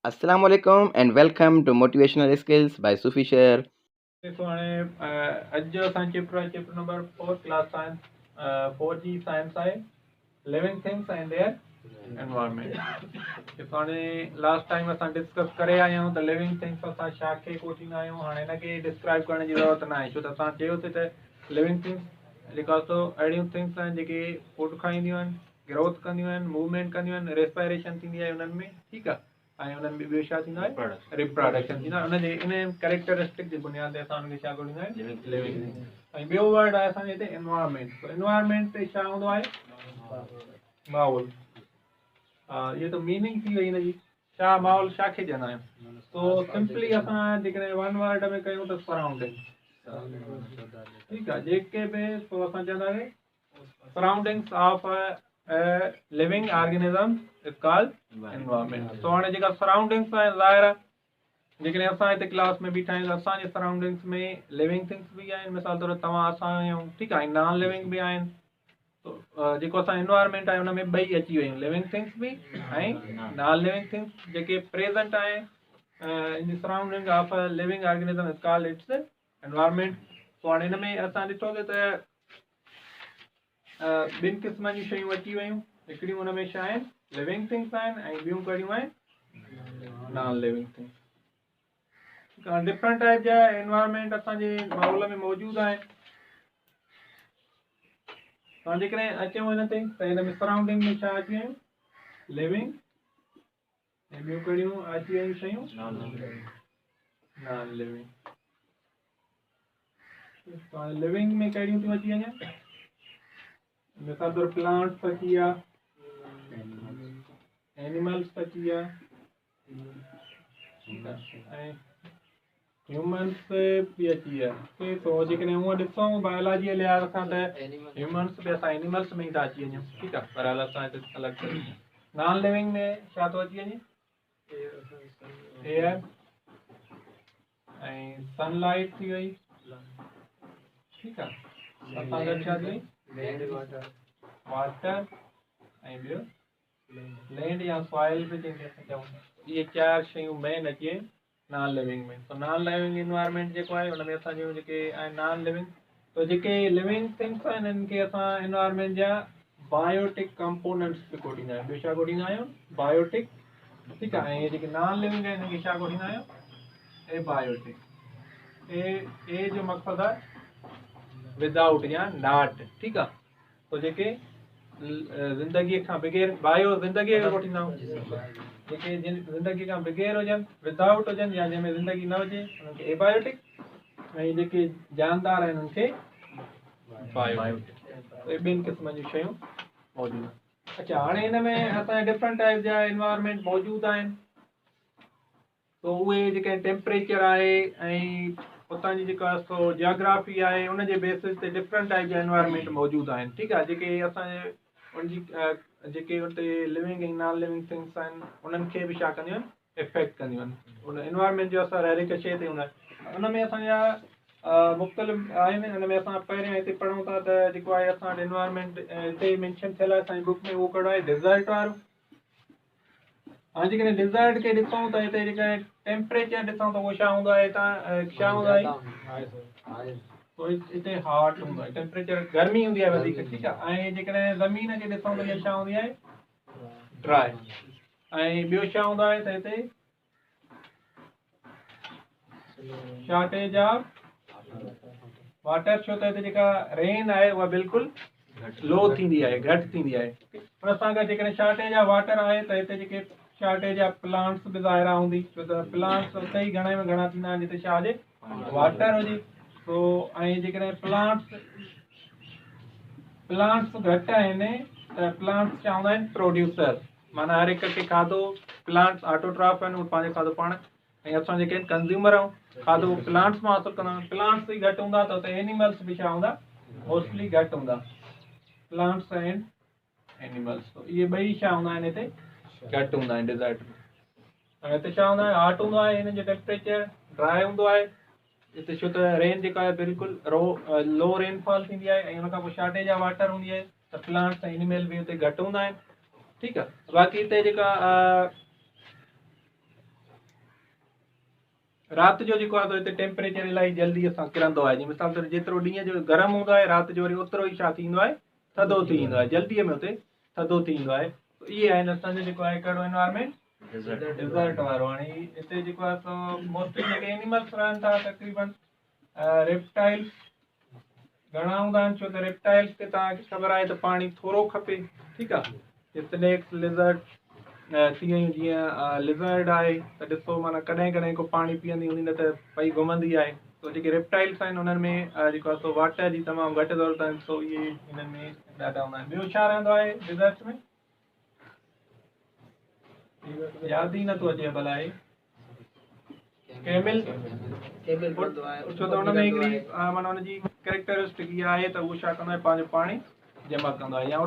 Assalamu alaikum and welcome to Motivational Skills by Sufi Sher. देखो अॼु जो असांजो चैप्टर आहे chapter number 4 class science 4G science आहे living things and their environment. जेको हाणे लास्ट टाइम असां डिस्कस करे आया आहियूं त लिविंग थिंग्स असां छा खे कोठींदा आहियूं। हाणे हिनखे डिस्क्राइब करण जी ज़रूरत न आहे छो त असां चयोसीं त लिविंग थिंग्स जेका अहिड़ियूं थिंग्स आहिनि जेके फूड खाईंदियूं आहिनि, ग्रोथ कंदियूं आहिनि, मूवमेंट कंदियूं आहिनि, रेस्पायरेशन थींदी आहे उन्हनि में, ठीकु आहे। ऐं उन्हनि में ॿियो छा थींदो आहे, रिप्रोडक्शन थींदो आहे। उनजे इन कैरेक्टरिस्टिक जे बुनियाद ते असां उनखे छा कोठींदा आहियूं, लिविंग थिंग्स। ऐं ॿियो वर्ड आहे असांजे हिते एनवायरनमेंट। एनवायरनमेंट ते छा हूंदो आहे, माहौल। इहे त मीनिंग थी वई हिनजी, छा माहौल छा खे चवंदा आहियूं। तो सिंपली असां जेकॾहिं वन वर्ड में कयूं त सराउंडिंग, ठीकु आहे। जेके बि पोइ असां चवंदासीं surroundings of living organism is called environment. तो हाणे जेका सराउंडिंग्स आहिनि ज़ाहिर आहे जेकॾहिं असां हिते क्लास में बीठा आहियूं त असांजे सराउंडिंग्स में लिविंग थिंग्स बि आहिनि, मिसाल तौर तव्हां असां आहियूं, ठीकु आहे, नॉन लिविंग बि आहिनि। तो जेको असां एनवायरनमेंट आहे हुन में ॿई अची वियूं, लिविंग थिंग्स बि ऐं नॉन लिविंग थिंग्स जेके प्रेज़ेंट आहे in surrounding of living organism is called its environment. तो हाणे हिन में असां ॾिठोसीं त ॿिनि क़िस्मनि जूं शयूं अची वियूं। हिकिड़ियूं हुन में छा आहिनि, लिविंग थिंग्स आहिनि, ऐं ॿियूं कहिड़ियूं आहिनि, non living things. Different type जा एनवायरनमेंट असांजे माहौल में मौजूदु आहिनि। तव्हां जेकॾहिं अचूं हिन ते त हिन में सराउंडिंग में छा अची वियूं, लिविंग, ऐं ॿियूं कहिड़ियूं अची वियूं शयूं, नॉन लिविंग। लिविंग में कहिड़ियूं थियूं अची वञनि, मिसाल तौर प्लांट्स अची विया, एनिमल्स अची विया, ऐं ह्यूमन्स बि अची विया। तो जेकॾहिं हूअं ॾिसूं बायोलॉजी जे लिहाज़ सां त ह्यूमन्स बि असां एनिमल्स में ई था अची वञूं, ठीकु आहे। पर हल असां हिते अलॻि कयूं। नॉन लिविंग में छा थो अची वञे, एयर ऐं सनलाइट थी वई, ठीकु आहे। असां गॾु छा थी वई, वाटर ऐं ॿियो लैंड या सॉइल बि जंहिंखे असां चऊं। इहे चारि शयूं मेन अची वियूं नॉन लिविंग में। तो नॉन लिविंग इन्वायरमेंट जेको आहे हुन में असां जूं जेके आहिनि नॉन लिविंग, तो जेके लिविंग थिंग्स आहिनि हिननि खे असां इन्वायरमेंट जा बायोटिक कंपोनेंट्स बि कोठींदा आहियूं। ॿियो छा कोठींदा आहियूं, बायोटिक, ठीकु आहे। ऐं जेके नॉन लिविंग आहिनि हिननि खे छा कोठींदा आहियूं, एबायोटिक। ए जो मक़सदु आहे विदाउट या नॉट, ठीकु आहे। तो जेके ज़िंदगीअ खां बग़ैर, बायो ज़िंदगीअ खे कोठींदा आहियूं। जेके ज़िंदगी खां बग़ैर हुजनि, विदाउट हुजनि, या जंहिंमें ज़िंदगी न हुजे उन्हनि खे एबायोटिक, ऐं जेके जानदार आहिनि उन्हनि खे बायोटिक। ॿिनि क़िस्मनि जूं शयूं मौजूदु आहिनि। अच्छा, हाणे हिन में असांजे डिफरेंट टाइप जा एनवायरनमेंट मौजूदु आहिनि। तो उहे जेके टेम्परेचर आहे ऐं उतां जी जेका जियोग्राफी आहे उनजे बेसिस ते डिफरेंट टाइप जा एनवायरनमेंट मौजूदु आहिनि, ठीकु आहे। जेके असांजे उनजी जेके उते लिविंग ऐं नॉन लिविंग थिंग्स आहिनि उन्हनि खे बि छा कंदियूं आहिनि, इफेक्ट कंदियूं आहिनि। उन एनवायरनमेंट जो असरु हर हिकु शइ ते हूंदो आहे। उन में असांजा मुख़्तलिफ़ आहिनि। हिन में असां पहिरियों हिते पढ़ूं था त जेको आहे असां वटि एनवायरनमेंट हिते मेंशन थियल आहे असांजी बुक में, उहो कहिड़ो आहे, डिज़र्ट वारो। हाणे जेकॾहिं डिज़र्ट खे ॾिसूं त हिते जेकॾहिं टेम्परेचर ॾिसूं त उहो छा हूंदो आहे, हितां छा हूंदो आहे, हिते हॉट हूंदो आहे, टेम्परेचर गर्मी हूंदी आहे वधीक, ठीकु आहे। ऐं जेकॾहिं ज़मीन खे ॾिसूं त इहा छा हूंदी आहे, ड्राई। ऐं ॿियो छा हूंदो आहे त हिते शॉर्टेज ऑफ वाटर, छो त हिते जेका रेन आहे उहा बिल्कुलु लो थींदी आहे, घटि थींदी आहे। हुन सां गॾु जेकॾहिं शॉर्टेज ऑफ वाटर आहे त हिते जेके शॉर्टेज ऑफ प्लांट्स बि ज़ाहिरा हूंदी, छो त प्लांट्स उते ई घणे में घणा थींदा आहिनि जिते छा हुजे, वाटर हुजे। तो ऐं जेकॾहिं प्लांट्स घटि आहिनि त प्लांट्स छा हूंदा आहिनि, प्रोड्यूसर, माना हर हिक खे खाधो, प्लांट्स ऑटोट्रॉफ आहिनि, उहे पंहिंजो खाधो पाण, ऐं असां जेके आहिनि कंज़्यूमर आहियूं, खाधो प्लांट्स मां हासिलु कंदा आहियूं। प्लांट्स ई घटि हूंदा त हुते एनिमल्स बि छा हूंदा, मोस्टली घटि हूंदा, प्लांट्स एंड एनिमल्स। तो इहे ॿई छा हूंदा आहिनि, हिते घटि हूंदा आहिनि डिज़र्ट में। ऐं हिते छा हूंदो आहे, हॉट हूंदो आहे, हिन जो टेम्परेचर ड्राई हूंदो आहे हिते, छो त रेन जेका आहे बिल्कुलु लो रेनफॉल थींदी आहे, ऐं हुन खां पोइ शॉर्टेज ऑफ वाटर हूंदी आहे, त प्लांट्स ऐं एनिमल बि हुते घटि हूंदा आहिनि, ठीकु आहे। बाक़ी हिते जेका राति जो जेको आहे त हिते टेम्परेचर इलाही जल्दी असां किरंदो आहे, जीअं मिसाल तौरु जेतिरो ॾींहं जो गरम हूंदो आहे राति जो वरी ओतिरो ई छा थींदो आहे, थधो थी ईंदो आहे, जल्दीअ में हुते थधो थी ईंदो आहे। इहे आहिनि असांजो जेको आहे कहिड़ो एनवायरमेंट, डिज़र्ट वारो। हाणे हिते जेको आहे सो मोस्टली जेके एनिमल्स रहनि था तक़रीबन रेप्टाइल्स घणा हूंदा आहिनि, छो त रेप्टाइल्स खे तव्हांखे ख़बर आहे त पाणी थोरो खपे, ठीकु आहे। स्नेक्स, लिज़र्ड तीअं ई जीअं लिज़र्ड आहे त ॾिसो माना कॾहिं कॾहिं को पाणी पीअंदी हूंदी, न त पई घुमंदी आहे। तो जेके रेप्टाइल्स आहिनि उन्हनि में जेको आहे सो वाटर जी तमामु घटि ज़रूरत आहिनि, सो इहे हिननि में ॾाढा हूंदा आहिनि। ॿियो छा रहंदो आहे डिज़र्ट्स में, यादि ई नथो अचे भला आहे। कैमल, छो त हुन में हिकिड़ी माना हुनजी कैरेक्टरिस्टिक इहा आहे त उहो छा कंदो आहे, पंहिंजो पाणी जमा कंदो आहे। या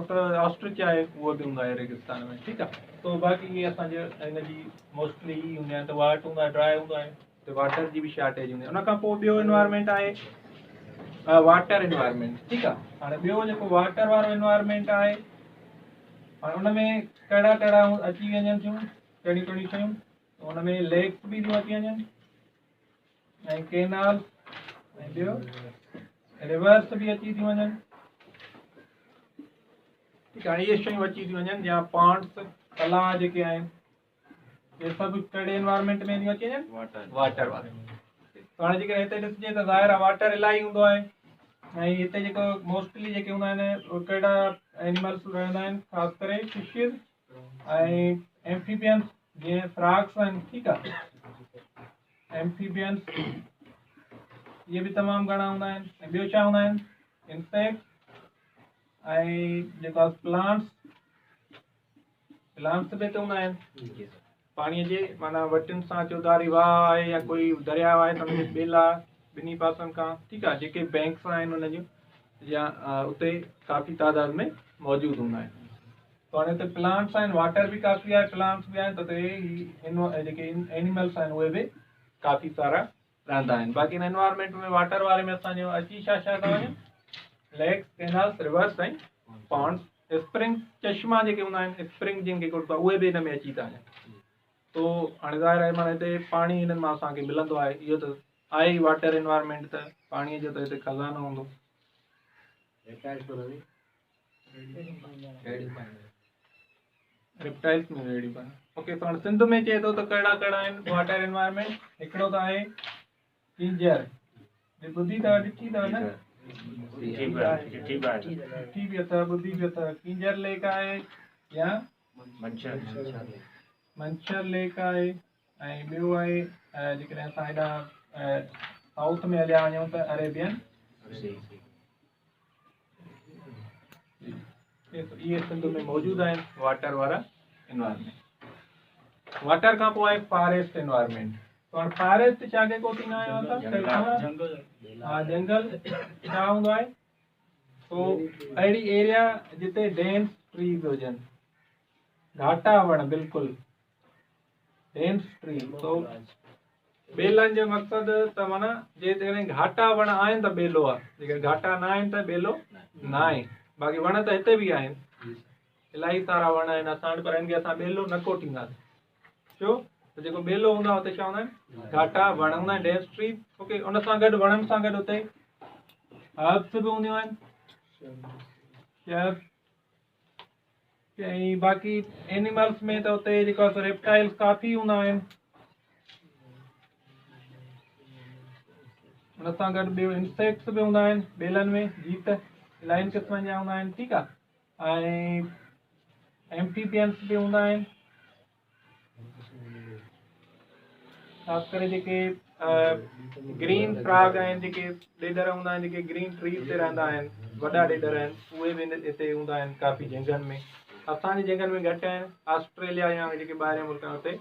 ऑस्ट्रिच आहे, उहो बि हूंदो आहे रेगिस्तान में, ठीकु आहे। तो बाक़ी इहे असांजे हिनजी मोस्टली ई हूंदा आहिनि, त वाट हूंदो आहे, ड्राई हूंदो आहे, त वाटर जी बि शार्टेज हूंदी आहे। हुन खां पोइ ॿियो एनवायरमेंट आहे वाटर एनवायरमेंट, ठीकु आहे। हाणे ॿियो जेको वाटर वारो एनवायरमेंट आहे, हाणे हुन में कहिड़ा कहिड़ा अची वञनि थियूं, कहिड़ियूं कहिड़ियूं शयूं, हुन में लेक्स बि थियूं अची वञनि, ऐं केनाल, ऐं ॿियो रिवर्स बि अची थी वञनि, ठीकु आहे। इहे शयूं अची थी वञनि, या पॉन्ड्स, तलाउ जेके आहिनि, इहे सभु कहिड़े एनवायरमेंट में थियूं अची वञनि, वाटर वारे। हाणे जेके हिते ॾिसिजे त ज़ाहिर आहे वाटर इलाही हूंदो आहे, ऐं हिते जेको मोस्टली जेके हूंदा आहिनि उहे कहिड़ा एनिमल्स रहंदा आहिनि, ख़ासि करे फिशिस ऐं एम्फीबियंस, जीअं फ्रॉग्स आहिनि, ठीकु आहे। एम्फीबियंस इहे बि तमामु घणा हूंदा आहिनि। ऐं ॿियो छा हूंदा आहिनि, इंसेक्ट, ऐं जेको आहे प्लांट्स बि हिते हूंदा आहिनि। पाणीअ जे माना वटियुनि सां चौधारी वाह आहे या कोई दरिया आहे त हुनजे ॿेला ॿिन्ही पासनि खां, ठीकु आहे, जेके बैंक्स आहिनि हुन जूं, या उते काफ़ी तादाद में मौजूदु हूंदा आहिनि। त हाणे हिते प्लांट्स आहिनि, वाटर बि काफ़ी आहे, प्लांट्स बि आहिनि, त हिते जेके एनिमल्स आहिनि उहे बि काफ़ी सारा रहंदा आहिनि। बाक़ी हिन एनवायरमेंट में वाटर वारे में असांजो अची छा छा था वञनि, लेक्स, कैनाल्स, रिवर्स ऐं पॉन्ड्स, स्प्रिंग, चश्मा जेके हूंदा आहिनि, स्प्रिंग जिनखे कुझु उहे बि हिन में अची था वञनि। तो हाणे ज़ाहिर आहे माना हिते पाणी हिननि मां असांखे मिलंदो आहे, इहो त आहे ई वाटर एनवायरमेंट, त पाणीअ जो त हिते खज़ानो हूंदो। रेप्टाइल्स में रेडी पाण। ओके, त हाणे सिंध में चए थो त कहिड़ा कहिड़ा आहिनि वाटर एनवायरमेंट। हिकिड़ो त आहे कींजर, ॿुधी अथव, ॾिठी अथव न, ॾिठी बि अथव, ॿुधी बि अथव। कींजर लेक आहे, या मंछर लेक आहे, ऐं ॿियो आहे जेकॾहिं असां हेॾा साउथ में हलिया वञूं त अरेबियन सी। इहे सिंध में मौजूदु आहिनि वाटर वारा एनवायरमेंट। वाटर खां पोइ आहे फॉरेस्ट एनवायरमेंट। तो हाणे फॉरेस्ट छा खे को थींदा आहियूं असां, हा, जंगल छा हूंदो आहे, तो अहिड़ी एरिया जिते डेंस ट्रीज हुजनि, घाटा वण, बिल्कुलु डेंस ट्री। तो ॿेलनि जो मक़सदु त माना जेकॾहिं घाटा वण आहिनि त ॿेलो आहे, जेकॾहिं घाटा न आहिनि त ॿेलो न आहे। बाक़ी वण त हिते बि आहिनि, इलाही सारा वण आहिनि असां वटि, पर हिनखे असां ॿेलो न कोटींदासीं। छो त जेको ॿेलो हूंदो आहे हुते छा हूंदा आहिनि, घाटा वण हूंदा आहिनि, डेंस ट्री। ओके, उन सां गॾु वणनि सां गॾु हुते हर्ब्स बि हूंदियूं आहिनि, ऐं बाक़ी एनिमल्स में त हुते जेको आहे रेप्टाइल्स काफ़ी हूंदा आहिनि। हुन सां गॾु ॿियो इंसेक्ट्स बि हूंदा आहिनि ॿेलनि में, जीत इलाही क़िस्मनि जा हूंदा आहिनि, ठीकु आहे। ऐं एम्फीबियंस बि हूंदा आहिनि, ख़ासि करे जेके ग्रीन फ्रॉग आहिनि, जेके ॾेडर हूंदा आहिनि, जेके ग्रीन ट्रीज ते रहंदा आहिनि, वॾा ॾेडर आहिनि, उहे बि हिते हूंदा आहिनि काफ़ी जंगलनि में। असांजी जंगल में घटि आहिनि, ऑस्ट्रेलिया या जेके ॿाहिरि मुल्क आहिनि हुते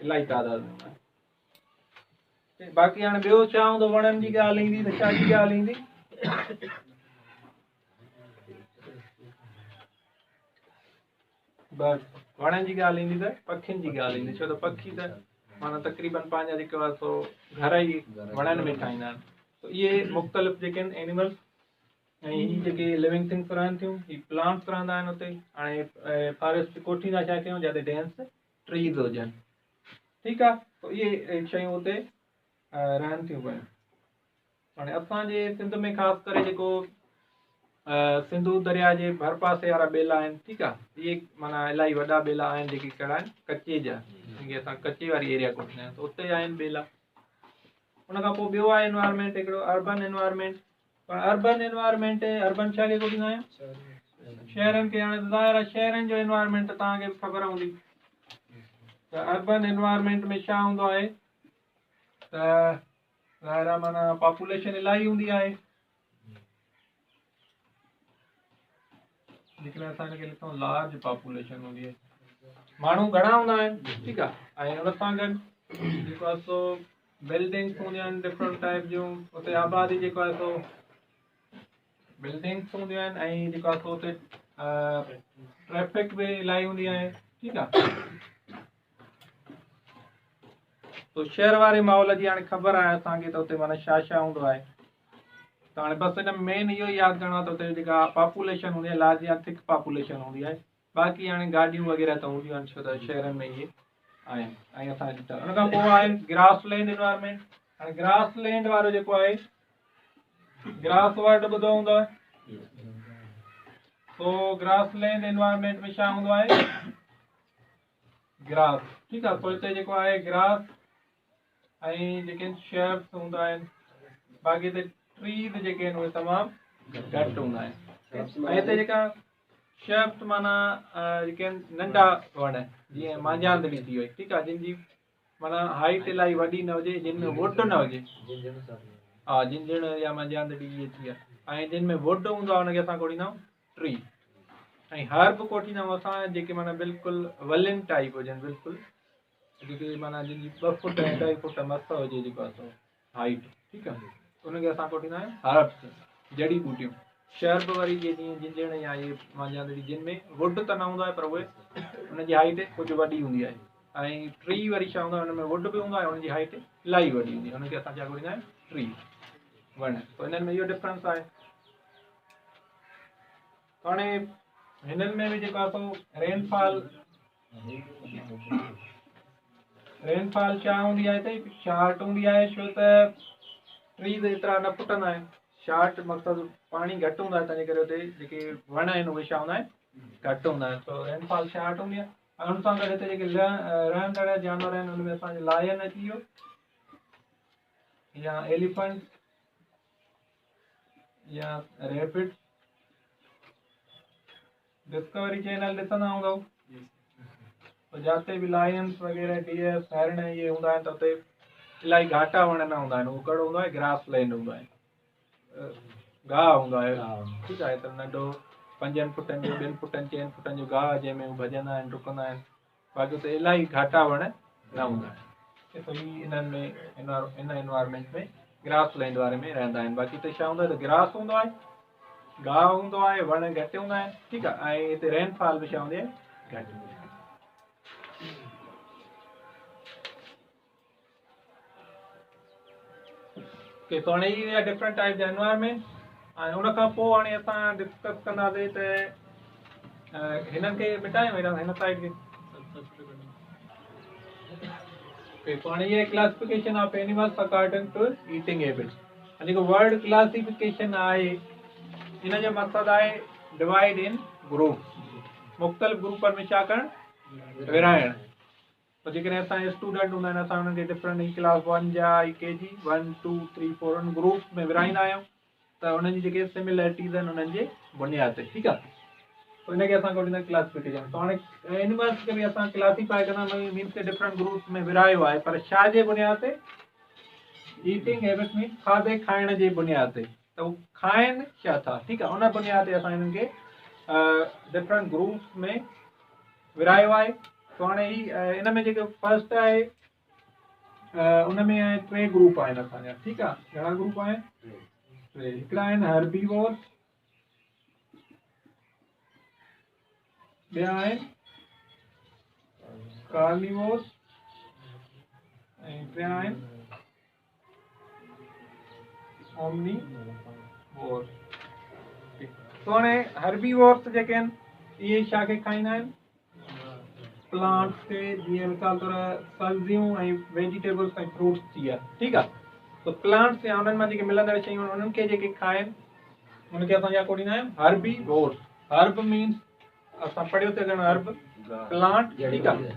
इलाही तादाद में हूंदा आहिनि। बाक़ी हाणे ॿियो छा हूंदो, वणनि जी ॻाल्हि ईंदी त छा जी ॻाल्हि ईंदी, बसि वणनि जी ॻाल्हि ईंदी त पखियुनि जी ॻाल्हि ईंदी। छो त पखी त माना तक़रीबन पंहिंजा जेको आहे सो घर ई वणनि में ठाहींदा आहिनि। त इहे मुख़्तलिफ़ जेके आहिनि एनिमल्स, ऐं हीअ जेके लिविंग थिंग्स रहनि थियूं, हीअ प्लांट्स रहंदा आहिनि हुते। हाणे फॉरेस्ट कोठींदा छा कयूं, जिते डेंस ट्रीज हुजनि, ठीकु आहे। त इहे शयूं हुते रहनि थियूं पियूं। हाणे असांजे सिंध में ख़ासि करे जेको सिंधू दरिया जे भर पासे वारा ॿेला आहिनि, ठीकु आहे, इहे माना इलाही वॾा ॿेला आहिनि जेके कहिड़ा आहिनि कचे जा, जेके असां कचे वारी एरिया कोठींदा आहियूं, त उते आहिनि ॿेला। उन खां पोइ ॿियो आहे एनवायरमेंट हिकिड़ो अर्बन एनवायरमेंट। पर अर्बन एनवायरमेंट, अर्बन छा खे कोठींदा आहियूं? शहरनि खे। हाणे ज़ाहिर आहे शहरनि जो एनवायरमेंट तव्हांखे ख़बर हूंदी। त अर्बन एनवायरमेंट में छा हूंदो आहे त ज़ाहिर आहे माना पॉपुलेशन इलाही हूंदी आहे, जेकॾहिं असां हिनखे लिखूं लार्ज पॉपुलेशन हूंदी आहे, माण्हू घणा हूंदा आहिनि, ठीकु आहे। ऐं उन सां गॾु जेको आहे सो बिल्डिंग्स हूंदियूं आहिनि डिफरेंट टाइप जूं, उते आबादी जेको आहे सो बिल्डिंग्स हूंदियूं आहिनि, ऐं जेको आहे सो उते ट्रैफिक बि इलाही हूंदी आहे, ठीकु आहे। तो शहर वारे माहौल जी हाणे ख़बर आहे असांखे त उते माना छा छा हूंदो आहे। त हाणे बसि हिन मेन इहो ई यादि करिणो आहे त उते जेका पॉपुलेशन हूंदी आहे लार्ज या थिक पॉपुलेशन हूंदी आहे। बाक़ी हाणे गाॾियूं वग़ैरह त हूंदियूं आहिनि, छो त शहरनि में इहे आहिनि। ऐं असांजे हुन खां पोइ आहे ग्रास लैंड एनवायरमेंट। हाणे ग्रास लैंड वारो जेको आहे, ग्रास वर्ड ॿुधो हूंदो आहे, तो ग्रास लैंड एनवायरमेंट में छा हूंदो आहे? ग्रास, ठीकु आहे। तो हिते जेको आहे ग्रास ऐं जेके शेर्स हूंदा आहिनि, बाक़ी हिते ट्रीज जेके आहिनि उहे तमामु घटि हूंदा आहिनि। ऐं हिते जेका शेर्स माना जेके आहिनि नंढा वण, जीअं मांजांदड़ी थी वई, ठीकु आहे, जिन जी माना हाइट इलाही वॾी न हुजे, जिन में वुड न हुजे, हा, जिंजण या मांजांदड़ी इहे थी आहे। ऐं जिन में वुड हूंदो आहे हुनखे असां कोठींदा आहियूं ट्री। ऐं हर्ब कोठींदा आहियूं असां जेके माना बिल्कुलु वलिन टाइप हुजनि, बिल्कुलु जेके माना जिनजी 2 फुट ऐं 2.5 फुट मस हुजे जेको आहे सो हाइट, ठीकु आहे, उनखे असां कोठींदा आहियूं हर्ब्स, जड़ी बूटियूं। शर्ब वरी जीअं जिंजण या इहे मांजांदड़ी, जिन में वुड त न हूंदो आहे पर उहे उनजी हाइट कुझु वॾी हूंदी आहे। ऐं ट्री वरी छा हूंदो आहे, हुन में वुड बि हूंदो आहे, हुनजी हाइट इलाही वॾी हूंदी आहे, हुनखे असां छा कोठींदा आहियूं? ट्री, वण। त हिननि में इहो डिफरेंस आहे। हाणे हिननि में बि जेको आहे सो रेनफॉल छा हूंदी आहे त शार्ट हूंदी आहे, छो त ट्रीज एतिरा न फुटंदा आहिनि। शार्ट मक़सदु पाणी घटि हूंदो आहे, तंहिंजे करे हुते जेके वण आहिनि उहे छा हूंदा आहिनि? घटि हूंदा आहिनि। तो रेनफॉल शार्ट हूंदी आहे। ऐं हुन सां गॾु हिते जेके रहंदड़ जानवर आहिनि हुन में असांजो लायन अची वियो, या एलिफेंट, या रैबिट। डिस्कवरी चैनल ॾिसंदा हूंदव, तो जाते बि लायंस वग़ैरह, डियर, हरण इहे हूंदा आहिनि त उते इलाही घाटा वण न हूंदा आहिनि। उहो कहिड़ो हूंदो आहे? ग्रास लैंड हूंदो आहे, गाह हूंदो आहे, ठीकु आहे। त नंढो 5 फुटनि जो, 2 फुटनि, 4 फुटनि जो गाह, जंहिंमें हू भॼंदा आहिनि, डुकंदा आहिनि। बाक़ी उते इलाही घाटा वण न हूंदा आहिनि। त ही इन्हनि में इन एनवायरमेंट में ग्रास लैंड वारे में रहंदा आहिनि। बाक़ी हिते छा हूंदो आहे त ग्रास हूंदो आहे, गाह हूंदो आहे, वण घटि हूंदा आहिनि, ठीकु आहे। ऐं हिते रेनफॉल बि छा हूंदी आहे? घटि हूंदी आहे। के तो हाणे इहे डिफरेंट टाइप जा एनवायरमेंट। ऐं हुन खां पोइ हाणे असां डिस्कस कंदासीं त हिननि खे मिटायूं, हिन साइड खे। तो हाणे इहे classification of animals according to eating habits. जेको वर्ड क्लासिफिकेशन आहे, इन जो मक़सदु आहे डिवाइड इन ग्रुप, मुख़्तलिफ़ ग्रुपनि में छा करणु? विराइणु। तो जेकॾहिं असांजे स्टूडेंट हूंदा आहिनि, असां हुननि खे डिफरेंट क्लास 1 जा KG 1 2 3 4 उन ग्रुप्स में विराईंदा आहियूं, त उन्हनि जी जेके सिमिलैरिटीज़ आहिनि उन्हनि जे बुनियाद ते, ठीकु आहे। तो हिनखे असां कोठींदा आहियूं क्लासिफिकेशन। तो हाणे एनिमल्स खे बि असां क्लासीफाई कंदा मीन्स के डिफरेंट ग्रुप्स में विरायो आहे, पर छा जे बुनियाद ते? ईटिंग हैबिट्स मीन्स खाधे खाइण जे बुनियाद ते। त उहो खाइनि छा था, ठीकु आहे, उन बुनियाद ते असां हिननि खे डिफरेंट ग्रुप्स में विरायो आहे। तो हाणे ही इन में जेको फर्स्ट आहे, उन में आहे 3 ग्रुप आहिनि असांजा, ठीकु आहे। घणा ग्रुप आहिनि? 3। हिकिड़ा आहिनि हर्बीवोर्स, ॿिया आहिनि कार्निवोर्स, ऐं टिया आहिनि ओमनीवोर्स। तो हाणे हर्बीवोर्स जेके आहिनि इहे छा खे खाईंदा आहिनि? प्लांट्स के जीअं मिसाल तौर सब्जियूं ऐं वेजिटेबल्स ऐं फ्रूट्स थी विया ठीकु आहे तो प्लांट्स या उन्हनि मां जेके मिलंदड़ शयूं आहिनि उन्हनि खे जेके खाइनि उनखे असां छा कोॾींदा आहियूं हर्बीवोर्स हर्ब मीन्स असां पढ़ियो था ॼण हर्ब प्लांट ठीकु आहे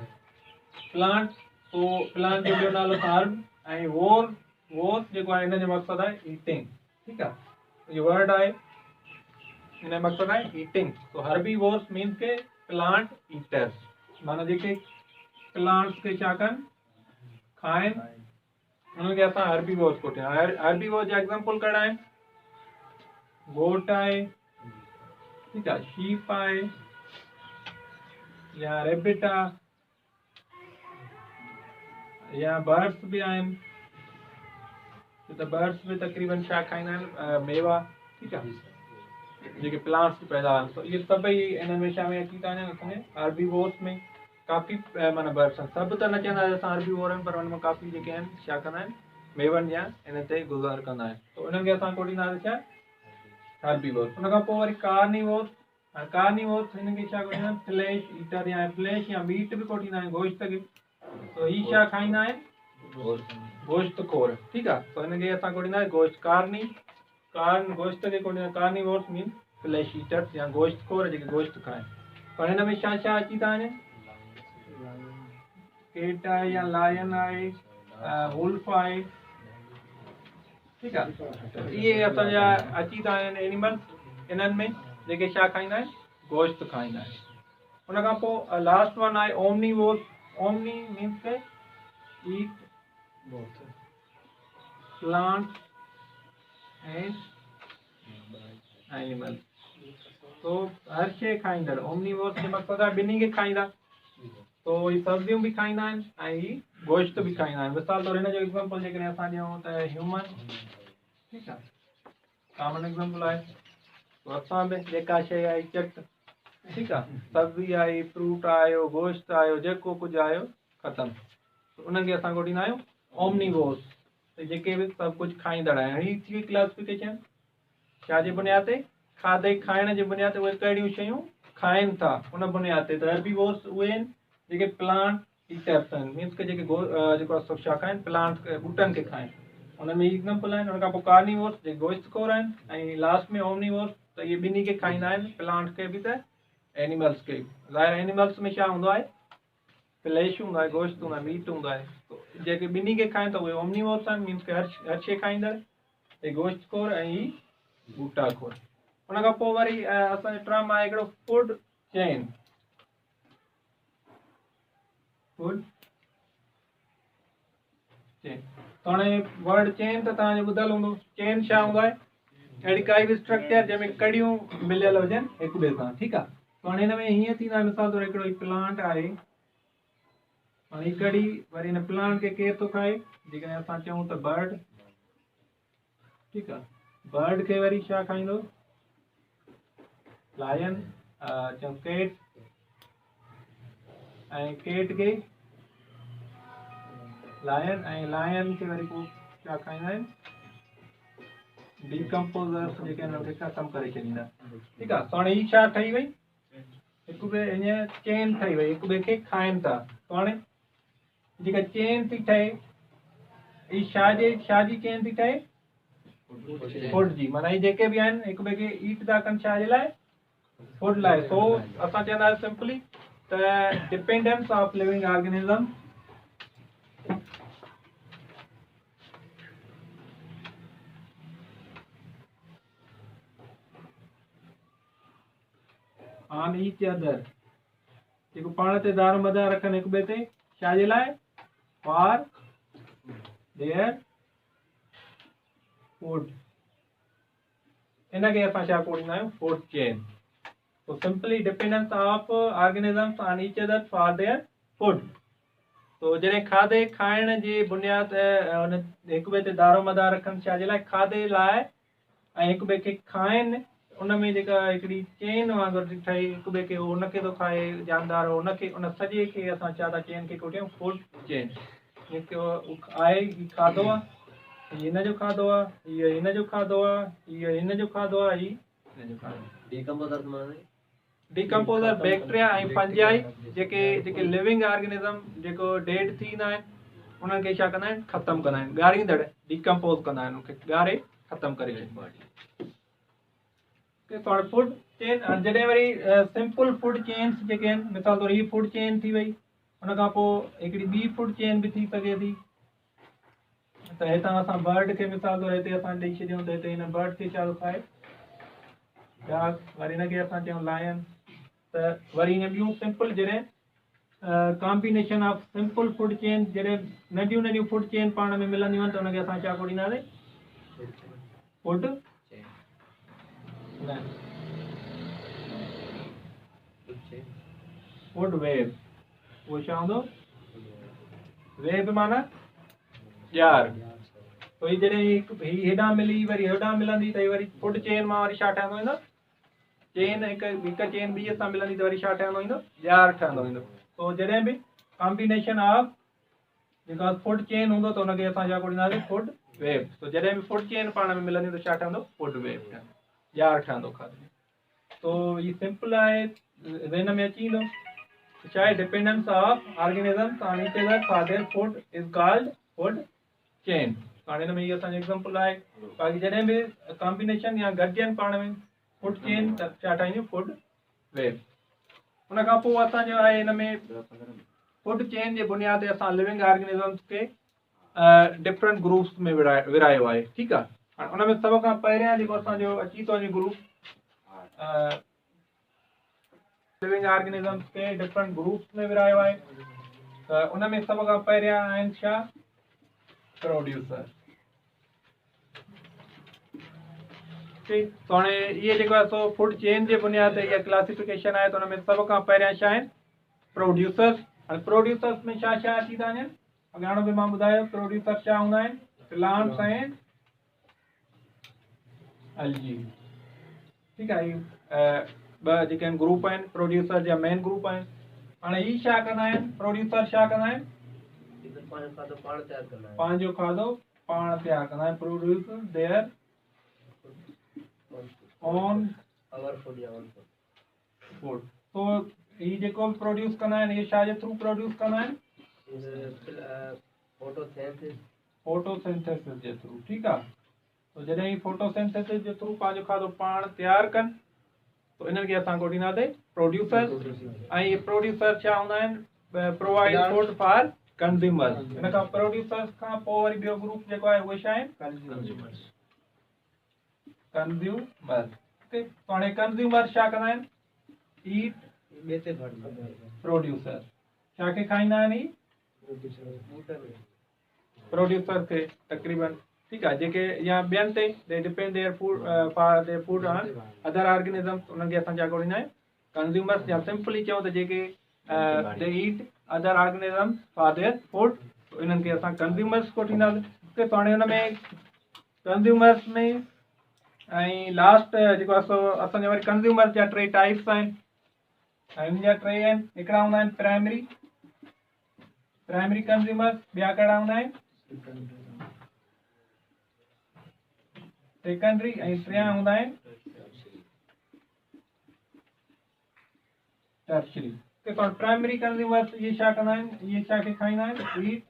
प्लांट तो प्लांट जो ॿियो नालो अथव हर्ब ऐं वोर जेको आहे हिन जो मक़सदु आहे ईटिंग ठीकु आहे इहो वर्ड आहे हिन जो मक़सदु आहे ईटिंग तो हर्बीवोर्स मीन्स के प्लांट ईटर्स माना जेके प्लांट्स खे छा कनि खाइनि उन्हनि खे असां हर्बीवोर्स कोठियूं हर्बीवोर्स जा एग्जाम्पल कहिड़ा आहिनि गोट आहे ठीकु आहे शीप आहे या रेबिट आहे या बर्ड्स भी आहिनि त बर्ड्स भी तकरीबन छा खाईंदा आहिनि मेवा ठीकु आहे जेके प्लांट्स पैदा आहिनि तो इहे सभई हिन में छा में अची था वञनि असांजे हर्बीवोर्स में काफ़ी माना बर्ड्स आहिनि सभु त न चवंदा असां हर्बीवोर आहिनि पर हुन में काफ़ी जेके आहिनि छा कंदा आहिनि मेवनि या इन ते गुज़ार कंदा आहिनि तो उन्हनि खे असां कोॾींदासीं छा हर्बीवोर्स उन खां पोइ वरी कार्निवोर्स हिन खे छा कोॾींदा आहिनि फ्लैश ईटर या फ्लैश या मीट बि कोॾींदा आहिनि गोश्त खे तो ही छा खाईंदा आहिनि गोश्त खोर ठीकु आहे तो हिनखे असां कोॾींदासीं गोश्त गोश्त खे कोॾींदा कार्निवोर्स मीन फ्लैश ईटर्स या गोश्त खोर जेके गोश्त खाइनि पर हिन में छा छा अची था वञे केट आहे या लायन आहे वुल्फ आहे ठीकु आहे इहे असांजा अची था वञनि एनिमल्स इन्हनि में जेके छा खाईंदा आहिनि गोश्त खाईंदा आहिनि उन खां पोइ लास्ट वन आहे ओमनीवोर्स ओमनी मीन्स के ईट प्लांट्स एंड एनिमल्स तो हर शइ खाईंदड़ ओमनीवोर्स जो मक़सदु आहे ॿिन्ही खे खाईंदा तो ही सब्जियूं बि खाईंदा आहिनि ऐं ही गोश्त बि खाईंदा आहिनि मिसाल तौर हिन जो एग्ज़ाम्पल जेकॾहिं असां ॾियूं त ह्यूमन ठीकु आहे कॉमन एग्ज़ाम्पल आहे तो असां बि जेका शइ आहे चट ठीकु आहे सब्जी आई फ्रूट आयो गोश्त आयो जेको कुझु आयो ख़तमु उन्हनि खे असां कोॾींदा आहियूं ओमनीवोर्स त जेके बि सभु कुझु खाईंदड़ आहिनि ही थी क्लासिफिकेशन छा जे बुनियाद ते खाधे खाइण जे बुनियाद ते उहे कहिड़ियूं शयूं खाइनि था उन बुनियाद ते त हर्बीवोर्स उहे आहिनि जेके प्लांट ईटर्स आहिनि मीन्स के जेके जेको आहे छा खाइनि प्लांट ॿूटनि खे खाइनि उन में एग्ज़ाम्पल आहिनि उन खां पोइ कार्निवोर्स जेके गोश्त खोर आहिनि ऐं लास्ट में ओमनीवोर्स त इहे ॿिन्ही खे खाईंदा आहिनि प्लांट खे बि त एनिमल्स खे ज़ाहिर एनिमल्स में छा हूंदो आहे फ्लैश हूंदो आहे गोश्त हूंदो आहे मीट हूंदो आहे तो जेके ॿिन्ही खे खाइनि त उहे ओमनीवोर्स आहिनि मीन्स के हर शइ खाईंदड़ ऐं गोश्त खोर ऐं ही ॿूटा खोर उन खां पोइ वरी असांजो टर्म आहे हिकिड़ो फूड चेन फूड चेन त हाणे वर्ड चेन त तव्हांजो ॿुधल हूंदो चेन छा हूंदो आहे अहिड़ी काई बि स्ट्रक्चर जंहिंमें कड़ियूं मिलियल हुजनि हिक ॿिए सां ठीकु आहे त हाणे हिन में हीअं थींदो आहे मिसाल तौर हिकिड़ो प्लांट आहे हाणे ही कड़ी वरी हिन प्लांट खे केरु थो खाए जेकॾहिं असां चऊं त बर्ड ठीकु आहे बर्ड खे वरी छा खाईंदो लायन चऊं केट ऐं केट खे लायन ऐं लायन खे वरी पोइ छा खाईंदा आहिनि डीकम्पोज़र्स जेके आहिनि उनखे ख़तमु करे छॾींदा ठीकु आहे त हाणे ही छा ठही वई हिक ॿिए हीअं चेन ठही वई हिक ॿिए खे खाइनि था त हाणे जेका चेन थी ठहे ही छाजी चेन थी ठहे फूड जी माना ही जेके बि आहिनि हिक ॿिए खे ईट था कनि छा जे लाइ फूड लाइ सो असां चवंदासीं सिंपली त dependence of living organism on each other जेको पाण ते दारो मदार रखनि हिक ॿिए ते छा जे लाइ फॉर देयर फूड इनखे असां छा कोॾींदा आहियूं फूड चेन तो simply dependence of organisms on each other for their food तो जॾहिं खाधे खाइण जी बुनियाद हुन हिक ॿिए ते दारो मदार रखनि छा जे लाइ खाधे लाइ ऐं हिक ॿिए खे खाइनि उन में जेका हिकिड़ी चेन वांगुरु थी ठही हिक ॿिए खे उनखे थो खाए जानदार उनखे उन सॼे खे असां छा था चेन खे कोठियूं फूड चेन जेको आहे ही खाधो आहे हीअ हिन जो खाधो आहे हीअ हिन जो खाधो आहे हीअ हिन जो खाधो आहे ही हिन जो खाधो आहे डीकम्पोज़र माने डिकम्पोज़र बैक्टीरिया ऐं फंजाई जेके जेके लिविंग ऑर्गेनिज़म जेको डेड थींदा आहिनि उन्हनि खे छा कंदा आहिनि ख़तमु कंदा आहिनि ॻारींदड़ डिकम्पोज़ कंदा आहिनि उनखे ॻारे ख़तमु करे छॾींदा आहिनि। फूड चेन जॾहिं वरी सिंपल फूड चेन्स जेके आहिनि मिसाल तौरु हीअ फूड चेन थी वई उन खां पोइ हिकिड़ी ॿी फूड चेन बि थी सघे थी त हितां असां बर्ड खे मिसाल तौरु हिते असां ॾेई छॾियूं त हिते हिन बर्ड खे छा ठाहे डाग वरी हिनखे असां चयूं लायन त वरी हीअं ॿियूं सिंपल जॾहिं combination of simple food chain जॾहिं नंढियूं नंढियूं फूड चेन पाण में मिलंदियूं आहिनि त हुनखे असां छा कोॾींदासीं फूड न फूड वेब उहो छा हूंदो वेब माना ॼार तो ही जॾहिं ही हेॾां मिली वरी हेॾां मिलंदी त वरी फूड चेन मां वरी छा ठहंदो ईंदो चेन हिकु चेन ॿीअ सां मिलंदी त वरी छा ठहंदो ईंदो ॼार ठहंदो ईंदो तो जॾहिं बि कॉम्बिनेशन ऑफ जेको फूड चेन हूंदो त हुनखे असां छा कोॾींदासीं फूड वेब तो जॾहिं बि फूड चेन पाण में मिलंदियूं त छा ठहंदो फूड वेब ठहंदो ॼार ठहंदो खाधे तो ही सिंपल आहे हिन में अची ईंदो छा आहे dependence of organisms on each other for their food is called food chain हाणे हिन में इहो असांजो एग्जांपल आहे बाक़ी जॾहिं बि कॉम्बिनेशन या गॾिजनि पाण में फूड चेन त छा ठाहींदियूं फूड वेब उन खां पोइ असांजो आहे हिन में फूड चेन जे बुनियाद ते असां लिविंग ऑर्गेनिजम्स खे डिफरेंट ग्रुप्स में विरायो आहे ठीकु आहे हाणे उन में सभ खां पहिरियां जेको असांजो अची थो वञे ग्रुप लिविंग ऑर्गेनिजम्स के डिफरेंट ग्रुप्स में विरायो आहे त उन में सभ खां पहिरियां आहिनि छा प्रोड्यूसर ठीक तो हाणे इहे जेको आहे सो फूड चेन जे बुनियाद ते इहा क्लासिफिकेशन आहे त हुन में सभ खां पहिरियां छा आहिनि प्रोड्यूसर्स हाणे प्रोड्यूसर्स में छा छा अची था वञनि अॻाणो बि मां ॿुधायो प्रोड्यूसर छा हूंदा आहिनि प्लांट्स ऐं अलगी ठीकु आहे ॿ जेके आहिनि ग्रुप आहिनि प्रोड्यूसर जा मेन ग्रुप आहिनि हाणे ही छा कंदा आहिनि प्रोड्यूसर छा कंदा आहिनि पंहिंजो खाधो पाण तयारु कंदा आहिनि प्रोड्यूसर देयर ओन फूड तो ही जेको बि प्रोड्यूस कंदा आहिनि इहे छा जे थ्रू प्रोड्यूस कंदा आहिनि फोटोसिंथेसिस जे थ्रू ठीकु आहे तो जॾहिं ही फोटोसिंथेसिस जे थ्रू पंहिंजो खाधो पाण तयारु कनि तो इन्हनि खे असां कोॾींदासीं प्रोड्यूसर ऐं इहे प्रोड्यूसर छा हूंदा आहिनि प्रोवाइड फूड फॉर कंज्यूमर हिन खां प्रोड्यूसर्स खां पोइ वरी ॿियो ग्रुप जेको आहे उहे छा आहिनि कंज्यूमर ओके तो हाणे कंज्यूमर छा कंदा आहिनि ईट प्रोड्यूसर छा खे खाईंदा आहिनि प्रोड्यूसर खे तक़रीबन ठीकु आहे जेके या ॿियनि ते they depend their food for their food on other organisms उन्हनि खे असां छा कोॾींदा आहियूं कंज्यूमर्स या सिंपली चऊं त जेके they eat other organisms for their food इन्हनि खे असां कंज्यूमर्स कोॾींदासीं ओके त हाणे हुन में कंज्यूमर्स में ऐं लास्ट जेको आहे सो असांजा वरी कंज्यूमर्स जा टे टाइप्स आहिनि ऐं हिन जा टे आहिनि हिकिड़ा हूंदा आहिनि प्राइमरी कंज्यूमर्स ॿिया कहिड़ा हूंदा आहिनि सेकेंडरी ऐं टियां हूंदा आहिनि टर्शरी प्राइमरी कंज्यूमर्स इहे छा कंदा आहिनि इहे छा खे खाईंदा आहिनि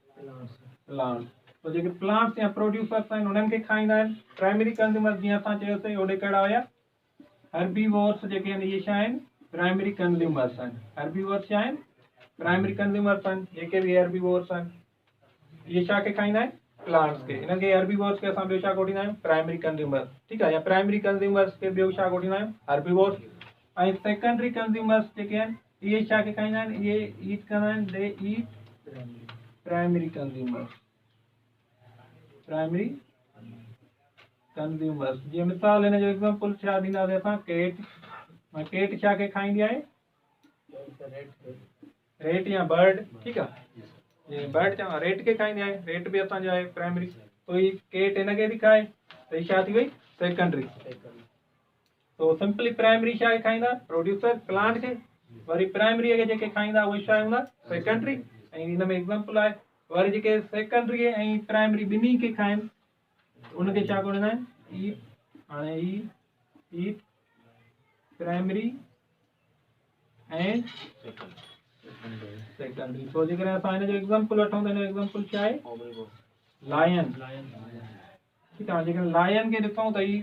प्लांट तो जेके प्लांट्स या प्रोड्यूसर्स आहिनि उन्हनि खे खाईंदा आहिनि प्राइमरी कंज्यूमर्स जीअं असां चयोसीं होॾे कहिड़ा हुया हर्बीवोर्स जेके आहिनि इहे छा आहिनि प्राइमरी कंज्यूमर्स आहिनि हर्बीवोर्स छा आहिनि प्राइमरी कंज्यूमर्स आहिनि जेके बि हर्बीवोर्स आहिनि इहे छा खे खाईंदा आहिनि प्लांट्स खे हिननि खे हर्बीवोर्स खे असां ॿियो छा कोॾींदा आहियूं प्राइमरी कंज्यूमर्स ठीकु आहे या प्राइमरी कंज्यूमर्स खे ॿियो छा कोॾींदा आहियूं हर्बीवोर्स ऐं सेकेंडरी कंज्यूमर्स जेके आहिनि इहे छा खे खाईंदा आहिनि इहे ईट कंदा आहिनि दे ईट प्राइमरी कंज्यूमर्स प्राइमरी कंज्यूमर्स जीअं मिसाल हिन जो एग्जांपल छा ॾींदासीं असां केट छा खे खाईंदी आहे रेट या बर्ड ठीकु आहे बर्ड चवां रेट खे खाईंदी आहे रेट बि असांजो आहे प्राइमरी तो ही केट हिनखे थी खाए त ही छा थी वई सेकेंडरी तो सिंपली प्राइमरी छा खे खाईंदा प्रोड्यूसर प्लांट खे वरी प्राइमरीअ खे जेके खाईंदा उहे छा हूंदा सेकेंडरी ऐं हिन में एग्जांपल आहे वरी जेके सेकेंडरी ऐं प्राइमरी ॿिन्ही खे खाइनि उनखे छा कोॾींदा आहिनि ईट हाणे ईट प्राइमरी एंड सेकेंडरी। सो जेकॾहिं असां हिन जो एग्ज़ाम्पल वठूं त हिन जो एग्ज़ाम्पल छा आहे? लायन। ठीकु आहे, जेकॾहिं लायन खे ॾिसूं त ही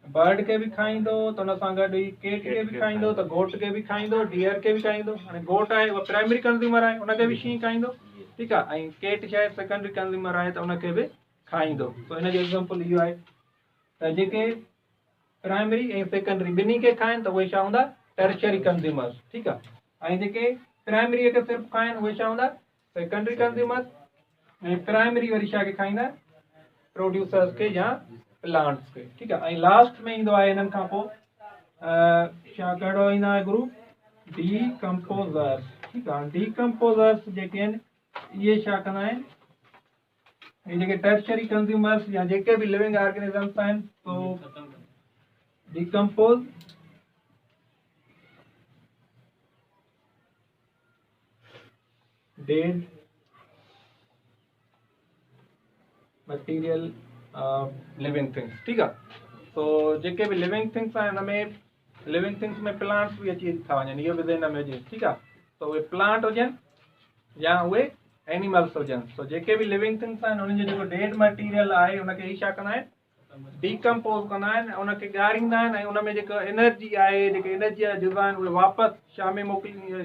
बर्ड के भी खाईंदो, त हुन सां गॾु ही केट के भी खाईंदो, त गोट के भी खाईंदो, डियर के भी खाईंदो। हाणे गोट आहे उहो प्राइमरी कंज्यूमर आहे, उनखे भी शींहुं खाईंदो। ठीकु आहे, ऐं केट छा आहे सेकेंडरी कंज्यूमर आहे, त उनखे भी खाईंदो। तो हिन जो एग्ज़ाम्पल इहो आहे त जेके प्राइमरी ऐं सेकेंडरी ॿिन्ही खे खाइनि त उहे छा हूंदा? Tertiary consumer. ठीकु आहे, ऐं जेके प्राइमरी खे सिर्फ़ु खाइनि उहे छा हूंदा? Secondary consumer. ऐं प्राइमरी वरी छा खे खाईंदा? प्रोड्यूसर्स के या प्लांट्स के। ठीकु आहे, ऐं लास्ट में ईंदो आहे हिननि खां पोइ छा कहिड़ो ईंदा आहे ग्रुप? डीकम्पोज़र्स। ठीकु आहे, डीकम्पोज़र्स जेके आहिनि इहे छा कंदा आहिनि? ये जेके टर्शरी कंज्यूमर्स या जेके भी लिविंग ऑर्गेनिजम्स आहिनि तो decompose dead material living things. ठीकु आहे, तो जेके भी लिविंग थिंग्स आहिनि हुनमें लिविंग थिंग्स में प्लांट्स भी अची था वञनि, इहो बि ध्यान में हुजे। ठीकु आहे, तो उहे प्लांट हुजनि या उहे एनिमल्स हुजनि। तो जेके भी लिविंग थिंग्स आहिनि उन्हनि जो जेको डेड मटीरियल आहे उनखे ई छा कंदा आहिनि? डीकम्पोज कंदा आहिनि, उनखे ॻारींदा आहिनि, ऐं उनमें जेका एनर्जी आहे, जेके एनर्जी जा जुज़ा आहिनि उहे वापसि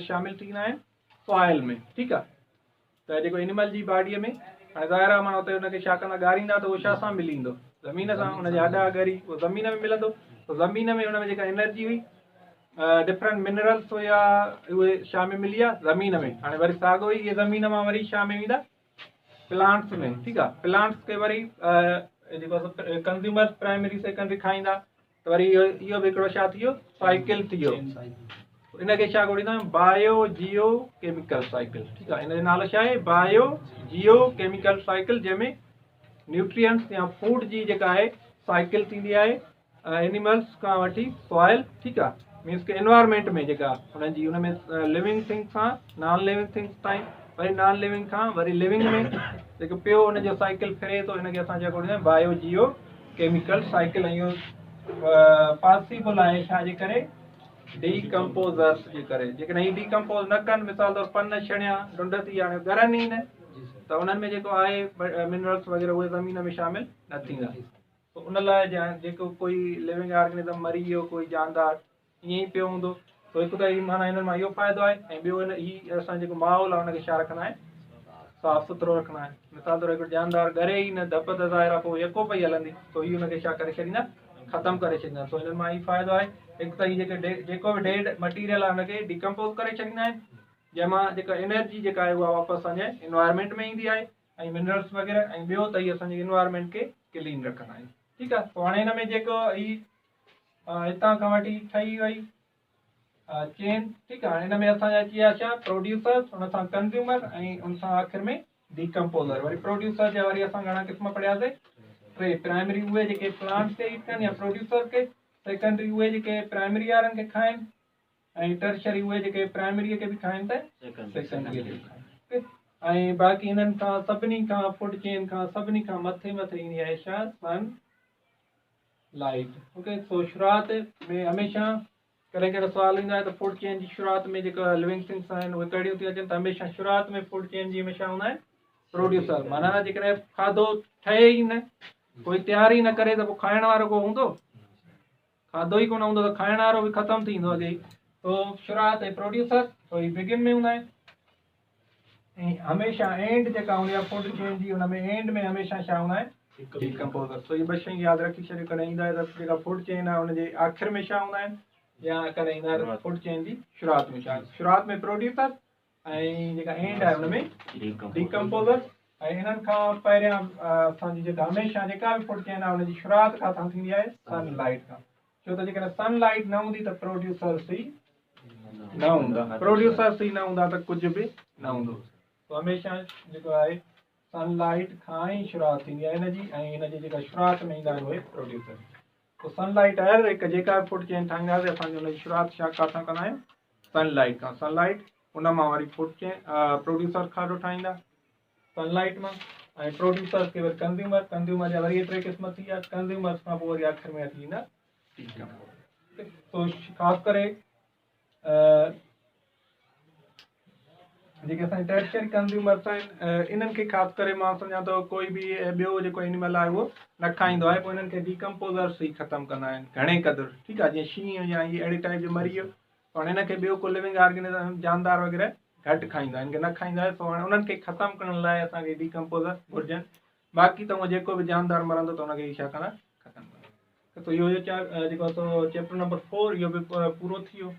शामिल थींदा आहिनि सॉइल में। ठीकु आहे, त जेको एनिमल जी बॉडीअ में हाणे ज़ाहिर आहे माण्हू हुते हुनखे छा कंदा? ॻारींदा, त उहो छा सां मिलींदो? ज़मीन सां। हुनजा हॾा ॻरी उहो ज़मीन में मिलंदो। त ज़मीन में हुन में जेका एनर्जी हुई डिफरेंट मिनरल्स हुया उहे छा में मिली आहे? ज़मीन में। हाणे वरी साॻियो ई इहे ज़मीन मां वरी छा में ईंदा? प्लांट्स में। ठीकु आहे, प्लांट्स खे वरी जेको कंज्यूमर्स प्राइमरी सेकेंडरी खाईंदा, त वरी इहो बि हिकिड़ो छा थी वियो? साइकिल थी वियो। इनखे छा ॻोल्हींदा आहियूं? बायो जियो केमिकल साइकिल। ठीकु आहे, इन जो नालो छा आहे? बायो जियो केमिकल साइकिल, जंहिंमें न्यूट्रिएंट्स या फूड जी जेका आहे साइकिल थींदी आहे एनिमल्स खां वठी सॉइल। ठीकु आहे, मीन्स के एनवायरमेंट में जेका हुननि जी हुन में लिविंग थिंग्स खां नॉन लिविंग थिंग्स ताईं, वरी नॉन लिविंग खां वरी लिविंग में जेको पियो हुनजो साइकिल फिरे थो, हिनखे असां छा ॻोल्हींदा आहियूं? बायो जियो केमिकल साइकिल। ऐं इहो पॉसिबल आहे छाजे करे? डीकम्पोज़र्स जे करे। जेकॾहिं ही डीकम्पोज न कनि, मिसाल तौर पन छणिया ढुंढ थी हाणे ॻरनि ई न, त उन्हनि में जेको आहे मिनरल्स वग़ैरह उहे ज़मीन में शामिल न थींदा। तो उन लाइ जेको कोई लिविंग ऑर्गेनिज़म मरी वियो, कोई जानदार ईअं ई पियो हूंदो, तो हिकु त ही माना हिननि मां इहो फ़ाइदो आहे, ऐं ॿियो ही असां जेको माहौल आहे हुनखे छा रखंदा आहिनि? साफ़ सुथिरो रखंदा आहिनि। मिसाल तौर हिकिड़ो जानदार ॻरे ई न, धप त ज़ाहिर आहे पोइ यको पई हलंदी, तो ही हुनखे छा करे छॾींदा? ख़तमु करे छॾींदा। तो हिननि मां ही फ़ाइदो आहे। हिकु त ही जेको बि डेड मटीरियल आहे हुनखे डीकम्पोज करे छॾींदा आहिनि, जंहिंमां जेका एनर्जी जेका आहे उहा वापसि असांजे एनवायरमेंट में ईंदी आहे, ऐं मिनरल्स वग़ैरह। ऐं ॿियो त ही असांजे एनवायरमेंट खे क्लीन रखंदा आहिनि। ठीकु आहे, पोइ हाणे हिन में जेको ही हितां खां वठी ठही वई चेन। ठीकु आहे, हिन में असांजा अची विया छा? प्रोड्यूसर्स, हुन सां कंज्यूमर, ऐं हुन सां आख़िर में डीकम्पोज़र। वरी प्रोड्यूसर जा वरी असां घणा क़िस्म पढ़ियासीं? टे। प्राइमरी उहे जेके प्लांट्स खे ईट कनि या प्रोड्यूसर खे, सेकेंडरी उहे जेके प्राइमरी वारनि खे खाइनि, ऐं टर्शरी उहे जेके प्राइमरीअ खे बि खाइनि त सेकेंडरीअ खे बि खाइनि। ऐं बाक़ी हिननि खां सभिनी खां फूड चेन खां सभिनी खां मथे ईंदी आहे छा? Sun light. ओके, सो शुरूआत में हमेशह कॾहिं कॾहिं सुवाल ईंदो आहे त फूड चेन जी शुरूआत में जेका लिविंग थिंग्स आहिनि उहे कहिड़ियूं थी अचनि? त हमेशह शुरूआत में फूड चेन जी हमेशह हूंदा आहिनि प्रोड्यूसर। माना जेकॾहिं खाधो ठहे ई न, कोई तयार ई न करे, त पोइ खाइण वारो को हूंदो? खाधो ई कोन हूंदो त खाइण वारो बि ख़तमु थींदो अॻे ई। तो शुरूआत आहे प्रोड्यूसर, तो ही बिगिन में हूंदा आहिनि। ऐं हमेशह एंड जेका हूंदी आहे फूड चेन जी, हुन में एंड में हमेशह छा हूंदा आहिनि? डीकम्पोज़र। तो ये ॿ शयूं यादि रखी छॾियो। कॾहिं ईंदा आहे त जेका फूड चेन आहे हुनजे आख़िर में छा हूंदा आहिनि, या कॾहिं ईंदा आहे फूड चेन जी शुरूआत में छा? शुरूआत में प्रोड्यूसर, ऐं जेका एंड आहे हुनमें डीकम्पोज़र। ऐं हिननि खां पहिरियां असांजी जेका हमेशह जेका बि फूड चेन आहे हुनजी शुरूआत किथां थींदी आहे? सनलाइट खां। छो त जेकॾहिं सनलाइट न हूंदी त प्रोड्यूसर्स ई न हूंदा। प्रोड्यूसर्स ई न हूंदा त कुझु बि न हूंदो। तो हमेशह जेको आहे सनलाइट खां ई शुरूआत थींदी आहे हिनजी, ऐं हिनजी जेका शुरूआत में ईंदा आहिनि उहे प्रोड्यूसर। तो सनलाइट हर हिकु जेका बि फूड चेन ठाहींदासीं असांजी हुनजी शुरूआत छा किथां कंदा आहियूं? सनलाइट खां। सनलाइट उन मां वरी फूड चेन प्रोड्यूसर खाधो ठाहींदा सनलाइट मां, ऐं प्रोड्यूसर खे वरी कंज्यूमर। कंज्यूमर जा वरी एतिरे क़िस्म थी विया। कंज्यूमर्स खां पोइ वरी आख़िर में अची वेंदा। तो ख़ासि करे जेके असांजे टर्शियरी कंज़्यूमर्स आहिनि इन्हनि खे ख़ासि करे मां सम्झां थो कोई बि ॿियो जेको एनिमल आहे उहो न खाईंदो आहे, पोइ इन्हनि खे डीकम्पोज़र्स ई ख़तमु कंदा आहिनि घणे क़दुरु, ठीकु आहे। जीअं शींहं या इहे अहिड़े टाइप जो मरी वियो, पर हिन खे ॿियो को लिविंग ऑर्गेनिज़म जानदार वग़ैरह घटि खाईंदा आहिनि, न खाईंदा आहिनि। पोइ हाणे उन्हनि खे ख़तमु करण लाइ असांखे डीकम्पोज़र घुरिजनि, बाक़ी त उहो जेको बि जानदार मरंदो त हुनखे छा कंदा, ख़तमु कंदा। त इहो जेको चैप्टर नंबर 4 इहो बि पूरो थी वियो।